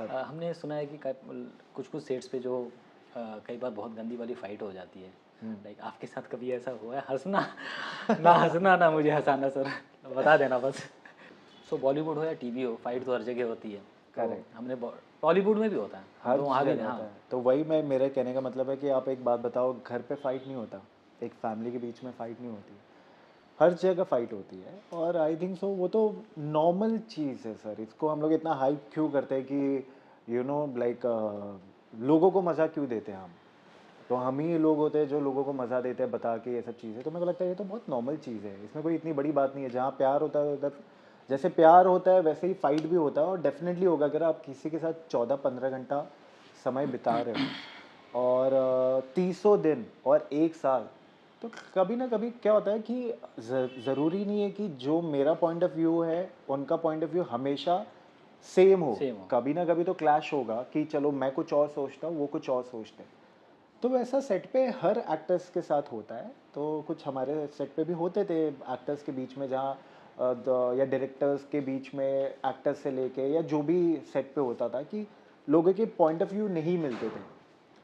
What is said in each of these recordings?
हमने सुना है कि कुछ कुछ सेट्स पे जो कई बार बहुत गंदी वाली फाइट हो जाती है। लाइक आपके साथ कभी ऐसा हुआ है? हंसना ना, हंसना ना मुझे हंसाना सर, बता देना बस। सो बॉलीवुड हो या टीवी हो, फाइट तो हर जगह होती है। तो करेक्ट, हमने टॉलीवुड में भी होता है, हम हर तो वहाँ भी जगह हाँ। होता है। तो वही मैं, मेरे कहने का मतलब है कि आप एक बात बताओ, घर पे फाइट नहीं होता, एक फैमिली के बीच में फाइट नहीं होती, हर जगह फाइट होती है। और आई थिंक सो वो तो नॉर्मल चीज़ है सर। इसको हम लोग इतना हाइप क्यों करते हैं कि लाइक लोगों को मज़ा क्यों देते हैं हम? तो हम ही लोग होते हैं जो लोगों को मज़ा देते हैं बता के ये सब चीज़ें। तो मेरे को लगता है ये तो बहुत नॉर्मल चीज़ है, इसमें कोई इतनी बड़ी बात नहीं है। जहाँ प्यार होता है उधर, जैसे प्यार होता है वैसे ही फाइट भी होता है। और डेफिनेटली होगा अगर आप किसी के साथ 14-15 घंटा समय बिता रहे हो और 30 दिन और 1 साल, तो कभी ना कभी क्या होता है कि ज़रूरी नहीं है कि जो मेरा पॉइंट ऑफ व्यू है उनका पॉइंट ऑफ व्यू हमेशा सेम हो। सेम हो। कभी ना कभी तो क्लैश होगा कि चलो मैं कुछ और सोचता हूँ, वो कुछ और सोचते हैं। तो वैसा सेट पे हर एक्टर्स के साथ होता है। तो कुछ हमारे सेट पे भी होते थे एक्टर्स के बीच में, जहाँ या डायरेक्टर्स के बीच में एक्टर्स से लेके, या जो भी सेट पे होता था कि लोगों के पॉइंट ऑफ व्यू नहीं मिलते थे।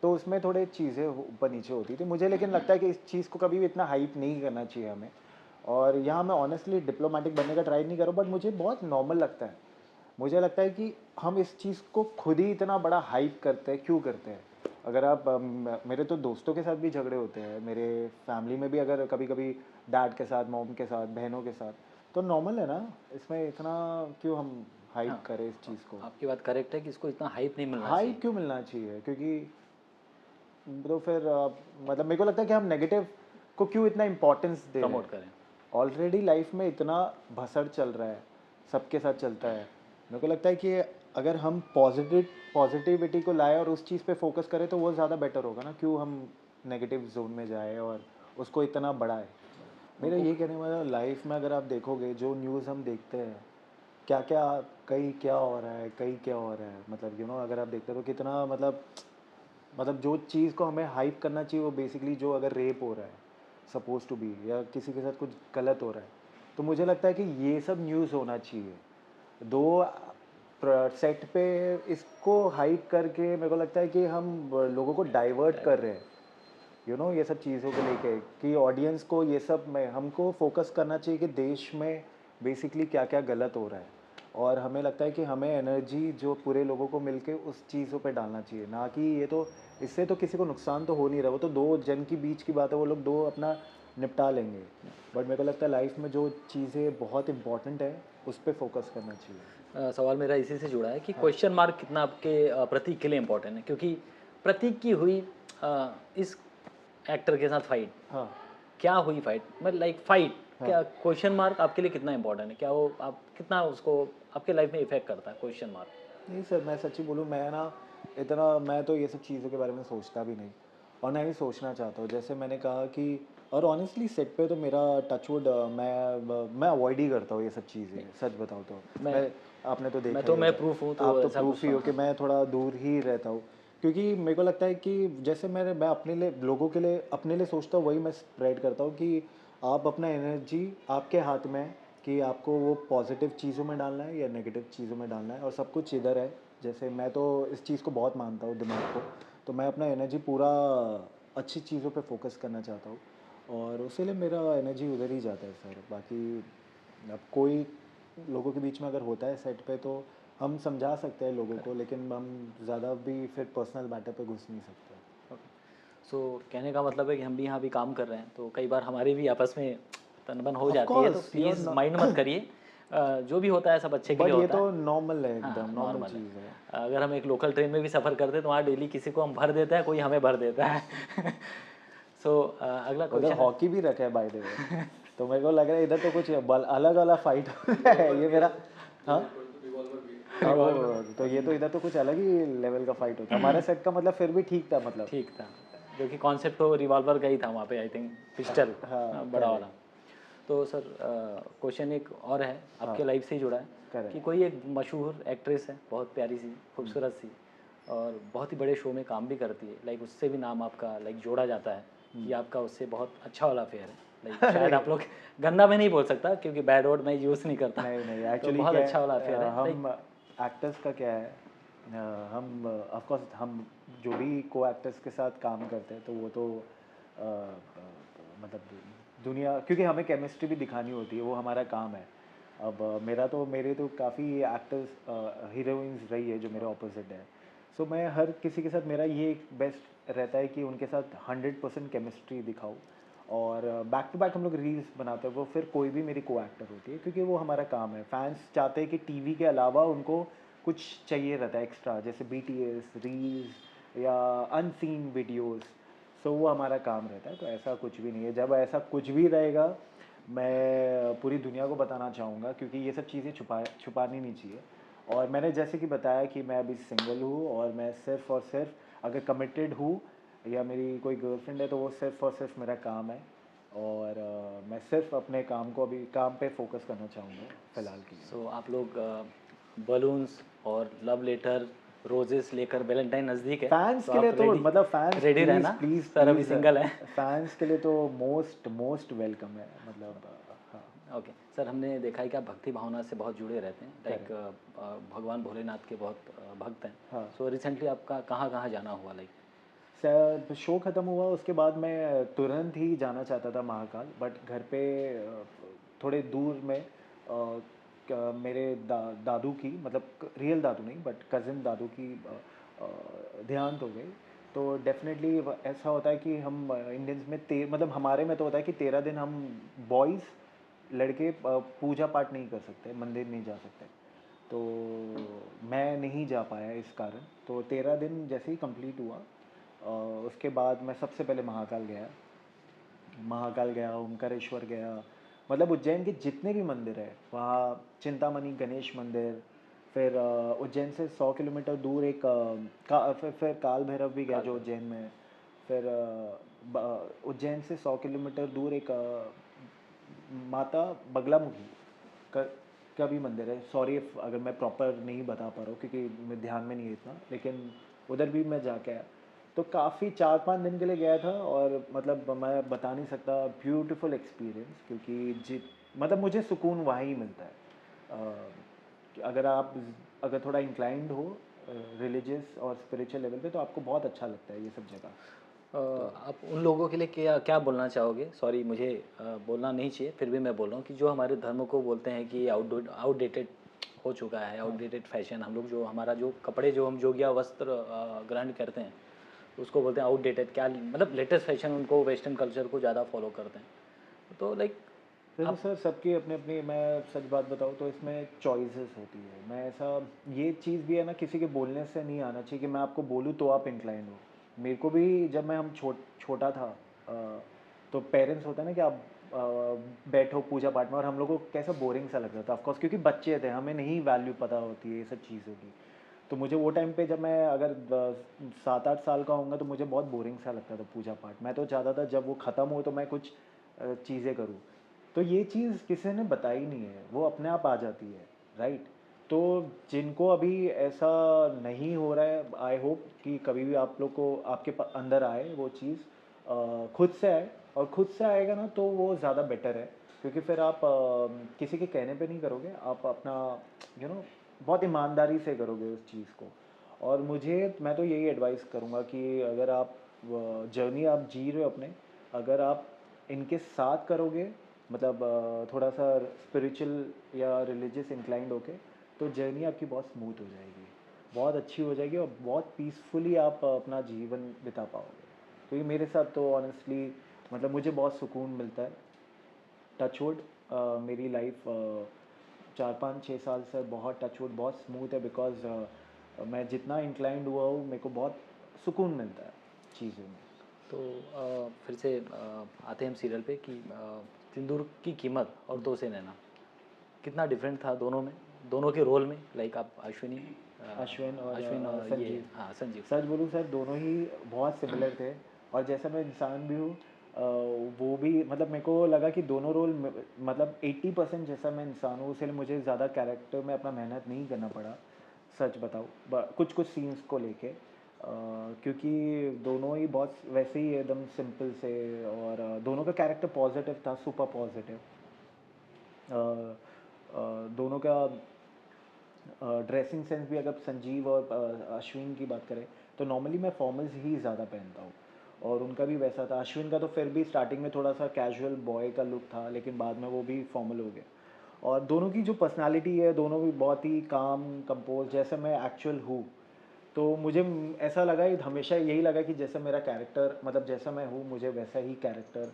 तो उसमें थोड़े चीज़ें ऊपर नीचे होती थी। मुझे लेकिन लगता है कि इस चीज़ को कभी भी इतना हाइप नहीं करना चाहिए हमें। और यहाँ मैं ऑनेस्टली डिप्लोमेटिक बनने का ट्राई नहीं कर रहा हूँ, बट मुझे बहुत नॉर्मल लगता है। मुझे लगता है कि हम इस चीज़ को खुद ही इतना बड़ा हाइप करते हैं, क्यों करते हैं? अगर आप मेरे तो दोस्तों के साथ भी झगड़े होते हैं, मेरे फैमिली में भी अगर कभी कभी डैड के साथ, मॉम के साथ, बहनों के साथ, तो नॉर्मल है ना। इसमें इतना क्यों हम हाइप हाँ, करें इस चीज़ को? आपकी बात करेक्ट है कि इसको इतना हाइप नहीं मिलना चाहिए। हाइप क्यों मिलना चाहिए? क्योंकि तो फिर मतलब मेरे को लगता है कि हम नेगेटिव को क्यों इतना इम्पोर्टेंस दे रहे प्रमोट हैं? करें। ऑलरेडी लाइफ में इतना भसड़ चल रहा है, सबके साथ चलता है। मेरे को लगता है कि अगर हम पॉजिटिविटी को लाए और उस चीज़ पे फोकस करें तो वो ज़्यादा बेटर होगा ना। क्यों हम नेगेटिव जोन में जाए और उसको इतना बढ़ाए? मेरा उनको ये कहने वाला, लाइफ में अगर आप देखोगे जो न्यूज़ हम देखते हैं, क्या क्या, कहीं क्या हो रहा है, कहीं क्या हो रहा है, मतलब अगर आप देखते हो तो कितना मतलब जो चीज़ को हमें हाइप करना चाहिए वो बेसिकली, जो अगर रेप हो रहा है सपोज टू बी, या किसी के साथ कुछ गलत हो रहा है, तो मुझे लगता है कि ये सब न्यूज़ होना चाहिए। दो सेट पे इसको हाइप करके मेरे को लगता है कि हम लोगों को डाइवर्ट कर रहे हैं, ये सब चीज़ों को लेके, कि ऑडियंस को ये सब में हमको फोकस करना चाहिए कि देश में बेसिकली क्या क्या गलत हो रहा है। और हमें लगता है कि हमें एनर्जी जो पूरे लोगों को मिलके उस चीज़ों पे डालना चाहिए, ना कि ये तो, इससे तो किसी को नुकसान तो हो नहीं रहा, वो तो दो जन के बीच की बात है, वो लोग दो अपना निपटा लेंगे। बट मेरे को लगता है लाइफ में जो चीज़ें बहुत इंपॉर्टेंट है उस पर फोकस करना चाहिए। सवाल मेरा इसी से जुड़ा है कि हाँ, क्वेश्चन मार्क कितना आपके प्रतीक के लिए इम्पोर्टेंट है, क्योंकि प्रतीक की हुई इस एक्टर के साथ फाइट, हाँ, क्या हुई फाइट, मतलब लाइक फाइट, हाँ। क्या क्वेश्चन मार्क आपके लिए कितना इंपॉर्टेंट है? क्या वो आप कितना उसको आपके लाइफ में इफेक्ट करता है क्वेश्चन मार्क? नहीं सर, मैं सच्ची बोलूँ, मैं ना इतना, मैं तो ये सब चीज़ों के बारे में सोचता भी नहीं, और ना ही सोचना चाहता हूँ। जैसे मैंने कहा कि, और ऑनेस्टली सेट पे तो मेरा टचवुड, मैं अवॉइड ही करता हूँ ये सब चीज़ें, सच बताऊँ तो। मैं मैं, आपने तो देखा ही मैं होगा, प्रूफ हूँ आप तो तो ऐसा प्रूफ पूछता ही हूँ हो कि हाँ। मैं थोड़ा दूर ही रहता हूँ। क्योंकि मेरे को लगता है कि जैसे मैं अपने लिए, लोगों के लिए, अपने लिए सोचता हूँ, वही मैं स्प्रेड करता हूँ कि आप अपना एनर्जी आपके हाथ में है, कि आपको वो पॉजिटिव चीज़ों में डालना है या नेगेटिव चीज़ों में डालना है, और सब कुछ इधर है। जैसे मैं तो इस चीज़ को बहुत मानता हूँ, दिमाग को, तो मैं अपना एनर्जी पूरा अच्छी चीज़ों पे फोकस करना चाहता हूँ, और उसी लिए मेरा एनर्जी उधर ही जाता है सर। बाकी अब कोई लोगों के बीच में अगर होता है सेट पे तो हम समझा सकते हैं लोगों को, लेकिन हम ज़्यादा भी फिर पर्सनल मैटर पे घुस नहीं सकते। सो कहने का मतलब है कि हम भी यहाँ भी काम कर रहे हैं, तो कई बार हमारी भी आपस में तनबन हो ऑफ जाती है, तो course you please mind are, मत करिए। जो भी होता है सब अच्छे के लिए बट ये होता तो है। नॉर्मल है, हाँ, एकदम नॉर्मल नॉर्मल है। चीज़ है। अगर हम एक लोकल ट्रेन में भी सफ़र करते हैं तो वहाँ डेली किसी को हम भर देता है, कोई हमें भर देता है। सो अगला उधर क्वेश्चन है। हॉकी भी रखा है बाय द वे, तो मेरे को लग रहा है इधर तो कुछ अलग अलग फाइट हो रहा है ये मेरा। हाँ, हाँ वो, रिवॉल्वर। तो ये तो इधर तो कुछ अलग ही लेवल का फाइट होता है। हमारे सेट का मतलब फिर भी ठीक था, मतलब। ठीक था, जो कि कॉन्सेप्ट तो रिवॉल्वर का ही था वहाँ पे, आई थिंक पिस्टल, हाँ, बड़ा वाला। करेक्ट। तो सर क्वेश्चन एक और है, हाँ, आपके लाइफ से ही जुड़ा है, कि करेक्ट। कोई एक मशहूर एक्ट्रेस है, बहुत प्यारी सी, खूबसूरत सी, और बहुत ही बड़े शो में काम भी करती है, लाइक उससे भी नाम आपका लाइक जोड़ा जाता है कि आपका उससे बहुत अच्छा वाला अफेयर है। लाइक शायद अरे आप लोग, गंदा मैं नहीं बोल सकता क्योंकि बैड वर्ड मैं यूज़ नहीं करता, नहीं नहीं, तो एक्चुअली बहुत क्या अच्छा वाला है, अफेयर है लाइक। हम एक्टर्स का क्या है हम ऑफ कोर्स हम जो भी को एक्टर्स के साथ काम करते हैं तो वो तो मतलब दुनिया, क्योंकि हमें केमिस्ट्री भी दिखानी होती है, वो हमारा काम है। अब मेरे तो काफ़ी एक्टर्स हीरोइंस रही है जो मेरे ऑपोजिट है। सो मैं हर किसी के साथ मेरा ये बेस्ट रहता है कि उनके साथ 100% केमिस्ट्री दिखाऊँ। और बैक टू बैक हम लोग रील्स बनाते हैं, वो फिर कोई भी मेरी को एक्टर होती है, क्योंकि वो हमारा काम है। फैंस चाहते हैं कि टीवी के अलावा उनको कुछ चाहिए रहता है एक्स्ट्रा, जैसे बीटीएस रील्स या अनसीन वीडियोस। सो वो हमारा काम रहता है, तो ऐसा कुछ भी नहीं है। जब ऐसा कुछ भी रहेगा मैं पूरी दुनिया को बताना चाहूँगा, क्योंकि ये सब चीज़ें छुपानी नहीं चाहिए। और मैंने जैसे कि बताया कि मैं अभी सिंगल हूँ, और मैं सिर्फ़ और सिर्फ अगर कमिटेड हूँ या मेरी कोई गर्लफ्रेंड है तो वो सिर्फ़ और सिर्फ मेरा काम है। और मैं सिर्फ अपने काम को, अभी काम पे फोकस करना चाहूँगा फ़िलहाल के लिए। सो आप लोग बलून्स और लव लेटर रोजेस लेकर, वैलेंटाइन नज़दीक है फैंस तो के लिए आप तो रेडी मतलब फैंस रेडी प्लीज़ रहना। प्लीज़ सर अभी प्लीज़, सिंगल है। फैंस के लिए तो मोस्ट मोस्ट वेलकम है, मतलब हाँ। ओके सर, हमने देखा है कि आप भक्ति भावना से बहुत जुड़े रहते हैं, लाइक करेक्ट। भगवान भोलेनाथ के बहुत भक्त हैं। हाँ सो रिसेंटली आपका कहाँ कहाँ जाना हुआ लाइक? सर, शो ख़त्म हुआ उसके बाद मैं तुरंत ही जाना चाहता था महाकाल, बट घर पे थोड़े दूर में मेरे दादू की, मतलब रियल दादू नहीं बट कज़िन दादू की देहांत हो गई। तो डेफिनेटली ऐसा होता है कि हम इंडियंस में मतलब हमारे में तो होता है कि 13 दिन हम बॉयज़ लड़के पूजा पाठ नहीं कर सकते, मंदिर नहीं जा सकते। तो मैं नहीं जा पाया इस कारण। तो 13 दिन जैसे ही कंप्लीट हुआ, उसके बाद मैं सबसे पहले महाकाल गया, ओमकारेश्वर गया, मतलब उज्जैन के जितने भी मंदिर है वहाँ, चिंतामणि गणेश मंदिर, फिर उज्जैन से 100 किलोमीटर दूर एक फिर काल भैरव भी गया काल जो भैरव। उज्जैन में है। फिर उज्जैन से 100 किलोमीटर दूर एक माता बगलामुखी का, का भी मंदिर है। सॉरी अगर मैं प्रॉपर नहीं बता पा रहा हूँ, क्योंकि मैं ध्यान में नहीं है इतना, लेकिन उधर भी मैं जाके आया। तो काफ़ी 4-5 दिन के लिए गया था, और मतलब मैं बता नहीं सकता, ब्यूटीफुल एक्सपीरियंस, क्योंकि मतलब मुझे सुकून वहाँ ही मिलता है। कि अगर थोड़ा इंक्लाइंड हो रिलीजियस और स्पिरिचुअल लेवल पे, तो आपको बहुत अच्छा लगता है ये सब जगह। तो आप उन लोगों के लिए क्या क्या बोलना चाहोगे? सॉरी मुझे बोलना नहीं चाहिए, फिर भी मैं बोल रहा हूँ कि जो हमारे धर्म को बोलते हैं कि आउटडेटेड हो चुका है, हाँ आउटडेटेड फैशन, हम लोग जो हमारा जो कपड़े जो हम जोगिया वस्त्र ग्रहण करते हैं उसको बोलते हैं आउटडेटेड, क्या मतलब लेटेस्ट फैशन, उनको वेस्टर्न कल्चर को ज़्यादा फॉलो करते हैं। तो लाइक देखो आप सर, सबकी अपनी अपनी, मैं सच बात बताऊँ तो इसमें चॉइसेस होती है। मैं ऐसा, ये चीज़ भी है ना, किसी के बोलने से नहीं आना चाहिए कि मैं आपको बोलूँ तो आप इंक्लाइंड हो। मेरे को भी जब मैं हम छोटा था, तो पेरेंट्स होता है ना कि आप बैठो पूजा पाठ में, और हम लोग को कैसा बोरिंग सा लगता था ऑफकोर्स, क्योंकि बच्चे थे, हमें नहीं वैल्यू पता होती है ये सब चीज़ों की। तो मुझे वो टाइम पे, जब मैं अगर 7-8 साल का होऊंगा, तो मुझे बहुत बोरिंग सा लगता था पूजा पाठ। मैं तो चाहता था जब वो ख़त्म हो तो मैं कुछ चीज़ें करूँ। तो ये चीज़ किसी ने बताई नहीं है, वो अपने आप आ जाती है, राइट। तो जिनको अभी ऐसा नहीं हो रहा है, आई होप कि कभी भी आप लोग को आपके अंदर आए वो चीज़, खुद से आए। और खुद से आएगा ना तो वो ज़्यादा बेटर है, क्योंकि फिर आप किसी के कहने पे नहीं करोगे, आप अपना बहुत ईमानदारी से करोगे उस चीज़ को। और मैं तो यही एडवाइस करूँगा कि अगर आप जर्नी आप जी रहे हो अपने, अगर आप इनके साथ करोगे, मतलब थोड़ा सा स्पिरिचुअल या रिलीजियस इंक्लाइंड होके, तो जर्नी आपकी बहुत स्मूथ हो जाएगी, बहुत अच्छी हो जाएगी, और बहुत पीसफुली आप अपना जीवन बिता पाओगे। तो ये मेरे साथ तो ऑनेस्टली, मतलब मुझे बहुत सुकून मिलता है। टचवुड, मेरी लाइफ 4-5-6 साल से बहुत टचवुड बहुत स्मूथ है, बिकॉज मैं जितना इंक्लाइंड हुआ हूँ, मेरे को बहुत सुकून मिलता है चीज़ों में। तो फिर से आते हैं हम सीरियल पे कि सिंदूर की कीमत और दो से नैना, कितना डिफरेंट था दोनों में, दोनों के रोल में, लाइक आप अश्विनी अश्विन और अश्विन और ये संजीव, हाँ संजीव। सच बोलूँ सर, दोनों ही बहुत सिमिलर थे। और जैसा मैं इंसान भी हूँ, वो भी, मतलब मेरे को लगा कि दोनों रोल, मतलब 80% जैसा मैं इंसान हूँ, इसलिए मुझे ज़्यादा कैरेक्टर में अपना मेहनत नहीं करना पड़ा, सच बताऊँ, कुछ कुछ सीन्स को लेके, क्योंकि दोनों ही बहुत वैसे ही एकदम सिंपल से, और दोनों का कैरेक्टर पॉजिटिव था, सुपर पॉजिटिव। दोनों का ड्रेसिंग सेंस भी अगर संजीव और अश्विन की बात करें तो नॉर्मली मैं फॉर्मल्स ही ज़्यादा पहनता हूँ, और उनका भी वैसा था। अश्विन का तो फिर भी स्टार्टिंग में थोड़ा सा कैजुअल बॉय का लुक था, लेकिन बाद में वो भी फॉर्मल हो गया। और दोनों की जो पर्सनालिटी है, दोनों भी बहुत ही काम कंपोज, जैसे मैं एक्चुअल हूँ, तो मुझे ऐसा लगा, हमेशा यही लगा कि जैसा मेरा कैरेक्टर, मतलब जैसा मैं हूँ मुझे वैसा ही कैरेक्टर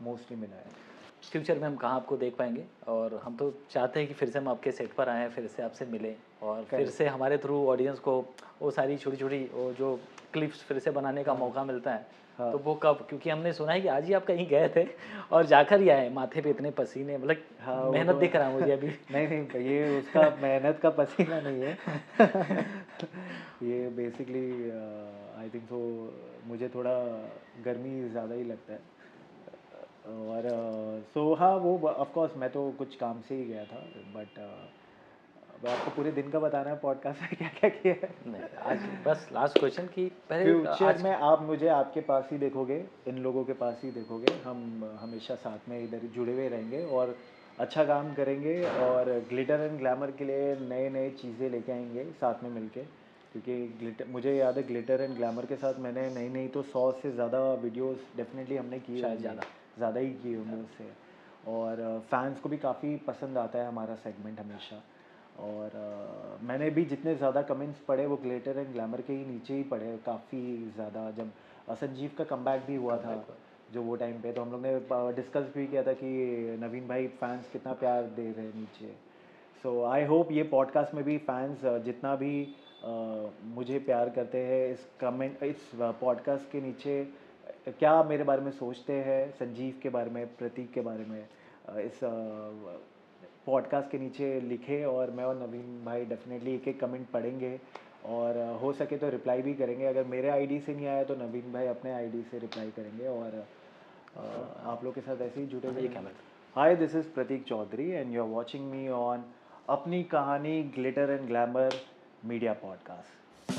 मोस्टली मिला है। फ्यूचर में हम कहाँ आपको देख पाएंगे, और हम तो चाहते हैं कि फिर से हम आपके सेट पर आएँ, फिर से आपसे मिलें, और फिर Correct. से हमारे थ्रू ऑडियंस को वो सारी छोटी छोटी वो जो क्लिप्स फिर से बनाने का मौका मिलता है। हाँ। तो वो कब, क्योंकि हमने सुना है कि आज ही आप कहीं गए थे और जाकर ही आए, माथे पे इतने पसीने, मतलब हाँ वो मेहनत तो दिख रहा है मुझे अभी। नहीं नहीं, ये उसका मेहनत का पसीना नहीं है। ये बेसिकली आई थिंक सो, मुझे थोड़ा गर्मी ज़्यादा ही लगता है। और सो हाँ, वो ऑफ कोर्स मैं तो कुछ काम से ही गया था, बट आपको पूरे दिन का बताना है पॉडकास्ट में क्या क्या किया है। नहीं, आज बस लास्ट क्वेश्चन कि पहले फ्यूचर आज में आप मुझे आपके पास ही देखोगे, इन लोगों के पास ही देखोगे। हम हमेशा साथ में इधर जुड़े हुए रहेंगे और अच्छा काम करेंगे, और ग्लिटर एंड ग्लैमर के लिए नए नए चीज़ें लेके आएंगे साथ में मिलके, क्योंकि ग्लिटर, मुझे याद है ग्लिटर एंड ग्लैमर के साथ मैंने नई नई तो 100 से ज़्यादा वीडियोस डेफिनेटली हमने किए शायद होंगे, ज़्यादा ही किए होंगे उससे। और फैंस को भी काफ़ी पसंद आता है हमारा सेगमेंट हमेशा। और मैंने भी जितने ज़्यादा कमेंट्स पढ़े वो ग्लिटर एंड ग्लैमर के ही नीचे ही पढ़े काफ़ी ज़्यादा। जब संजीव का कमबैक भी हुआ था जो वो टाइम पे, तो हम लोग ने डिस्कस भी किया था कि नवीन भाई फैंस कितना प्यार दे रहे हैं नीचे। सो आई होप ये पॉडकास्ट में भी फैंस जितना भी मुझे प्यार करते हैं, इस पॉडकास्ट के नीचे क्या मेरे बारे में सोचते हैं, संजीव के बारे में, प्रतीक के बारे में, इस पॉडकास्ट के नीचे लिखे, और मैं और नवीन भाई डेफिनेटली एक एक कमेंट पढ़ेंगे, और हो सके तो रिप्लाई भी करेंगे। अगर मेरे आईडी से नहीं आया तो नवीन भाई अपने आईडी से रिप्लाई करेंगे, और आप लोग के साथ ऐसे ही जुड़े हुए ये रहेंगे। Camera hi, this is Pratik Chaudhary and you are watching me on अपनी कहानी glitter and glamour media podcast.